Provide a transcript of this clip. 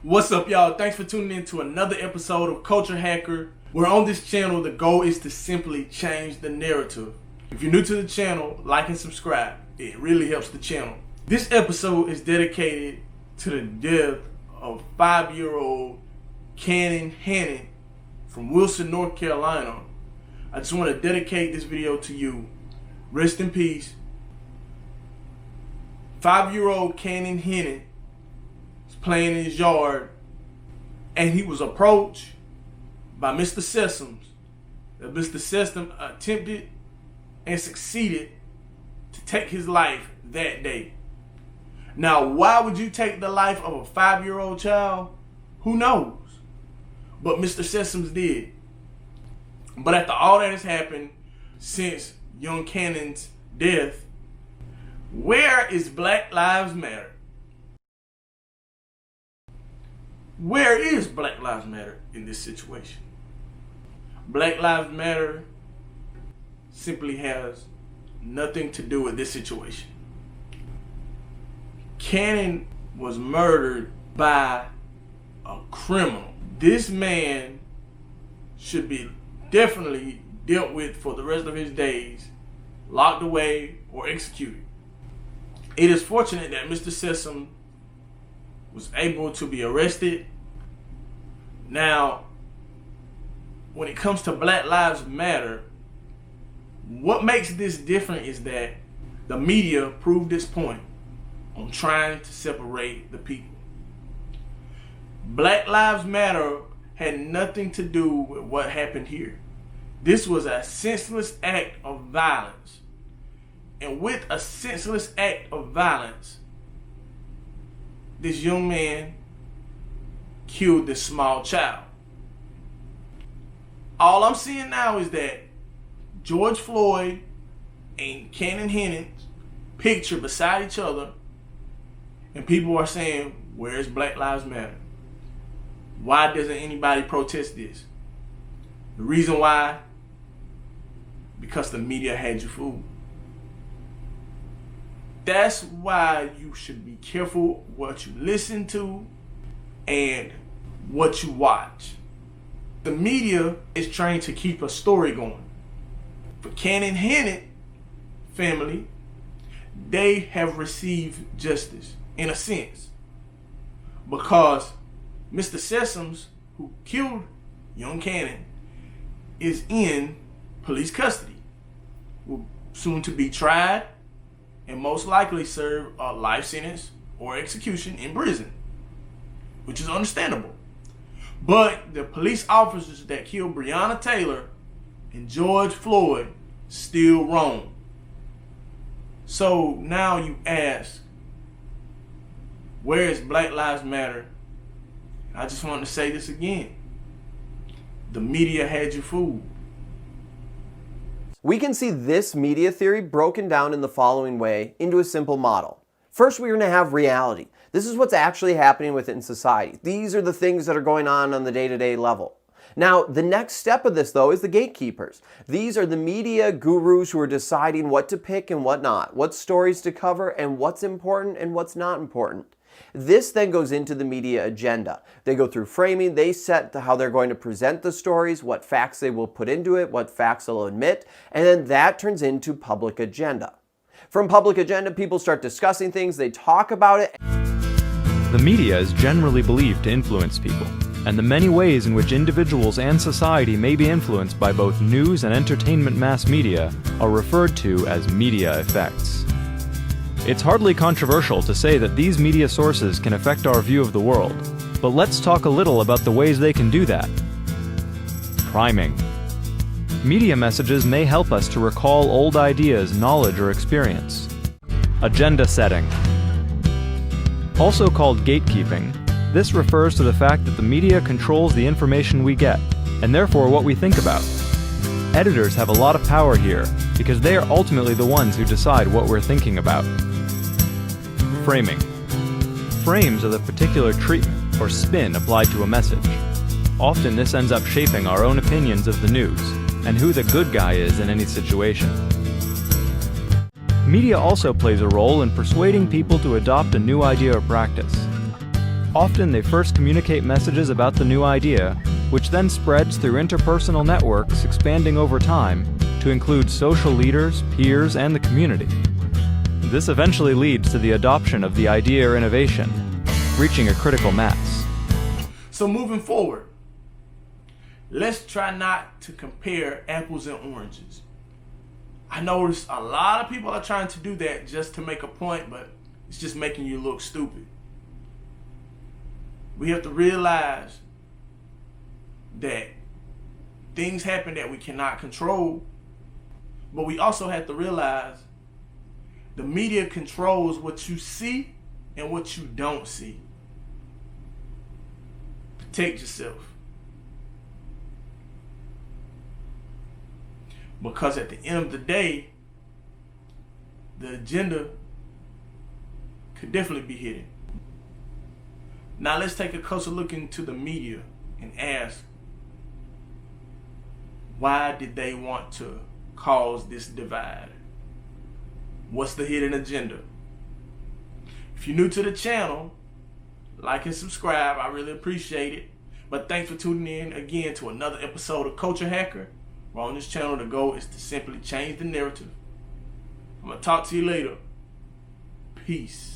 What's up, y'all? Thanks for tuning in to another episode of Culture Hacker, where on this channel the goal is to simply change the narrative. If you're new to the channel, like and subscribe. It really helps the channel. This episode is dedicated to the death of 5-year-old Hinnant from Wilson, North Carolina. I just want to dedicate this video to you. Rest in peace. 5-year-old Hinnant was playing in his yard, and he was approached by Mr. Sessoms. Mr. Sessoms attempted and succeeded to take his life that day. Now, why would you take the life of a 5-year-old child? Who knows? But Mr. Sessoms did. But after all that has happened since young Hinnant's death, where is Black Lives Matter? Where is Black Lives Matter in this situation? Black Lives Matter simply has nothing to do with this situation. Hinnant was murdered by a criminal. This man should be definitely dealt with for the rest of his days, locked away or executed. It is fortunate that Mr. Sessoms was able to be arrested. Now, when it comes to Black Lives Matter, what makes this different is that the media proved its point on trying to separate the people. Black Lives Matter had nothing to do with what happened here. This was a senseless act of violence. And with a senseless act of violence, this young man killed this small child. All I'm seeing now is that George Floyd and Hinnant's picture beside each other, and people are saying, where's Black Lives Matter? Why doesn't anybody protest this? The reason why, because the media had you fooled. That's why you should be careful what you listen to and what you watch. The media is trying to keep a story going. For Hinnant family, they have received justice in a sense, because Mr. Sessoms, who killed young Hinnant, is in police custody, will soon to be tried and most likely serve a life sentence or execution in prison, which is understandable. But the police officers that killed Breonna Taylor and George Floyd still wrong. So now you ask, where is Black Lives Matter? I just want to say this again. The media had you fooled. We can see this media theory broken down in the following way into a simple model. First, we're going to have reality. This is what's actually happening within society. These are the things that are going on the day-to-day level. Now, the next step of this, though, is the gatekeepers. These are the media gurus who are deciding what to pick and what not, what stories to cover and what's important and what's not important. This then goes into the media agenda. They go through framing, they set how they're going to present the stories, what facts they will put into it, what facts they'll omit, and then that turns into public agenda. From public agenda, people start discussing things, they talk about it. The media is generally believed to influence people, and the many ways in which individuals and society may be influenced by both news and entertainment mass media are referred to as media effects. It's hardly controversial to say that these media sources can affect our view of the world, but let's talk a little about the ways they can do that. Priming. Media messages may help us to recall old ideas, knowledge, or experience. Agenda setting. Also called gatekeeping, this refers to the fact that the media controls the information we get, and therefore what we think about. Editors have a lot of power here, because they are ultimately the ones who decide what we're thinking about. Framing. Frames are the particular treatment or spin applied to a message. Often this ends up shaping our own opinions of the news, and who the good guy is in any situation. Media also plays a role in persuading people to adopt a new idea or practice. Often they first communicate messages about the new idea, which then spreads through interpersonal networks expanding over time to include social leaders, peers, and the community. This eventually leads to the adoption of the idea or innovation, reaching a critical mass. So moving forward, let's try not to compare apples and oranges. I notice a lot of people are trying to do that just to make a point, but it's just making you look stupid. We have to realize that things happen that we cannot control, but we also have to realize the media controls what you see and what you don't see. Protect yourself. Because at the end of the day, the agenda could definitely be hidden. Now let's take a closer look into the media and ask, why did they want to cause this divide? What's the hidden agenda? If you're new to the channel, like and subscribe. I really appreciate it. But thanks for tuning in again to another episode of Culture Hacker. Where on this channel, the goal is to simply change the narrative. I'm going to talk to you later. Peace.